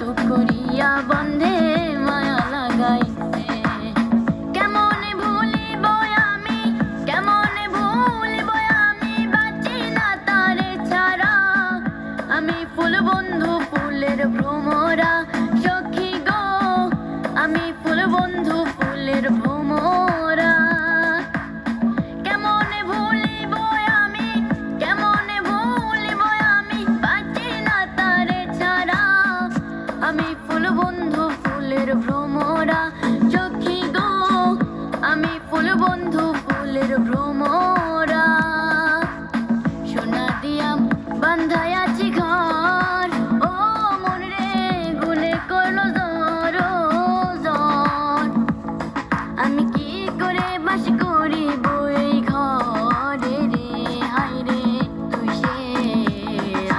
সুখ করিয়া বন্ধে মায়া লাগাইতে। কেমনে ভুলিব আমি, কেমনে ভুলিব আমি, বাঁচি না তারে ছাড়া। আমি ফুল বন্ধু ফুলের ভ্রমরা সখী গো, আমি ফুল বন্ধু ফুলের ভ্রমরা। কেমনে ভুলিব আমি, কেমনে ভুলিব আমি, বাঁচি না তারে ছাড়া। আমি ফুল বন্ধু ফুলের ভ্রমরা সখী গো, আমি ফুল বন্ধু ফুলের ভ্রমরা। সোনা দিয়া বান্ধাই আছি ঘর, ও মন রে গুনে করলো জ্বর। আমি কি করে বাস করিব এই ঘরে রে, হায় রে তুই সে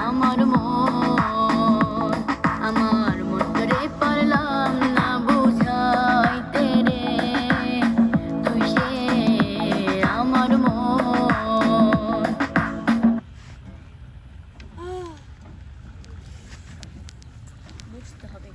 আমার মন করে পারলাম না বুঝাইতে রে, তুই সে আমার মন। বুঝতে হবে।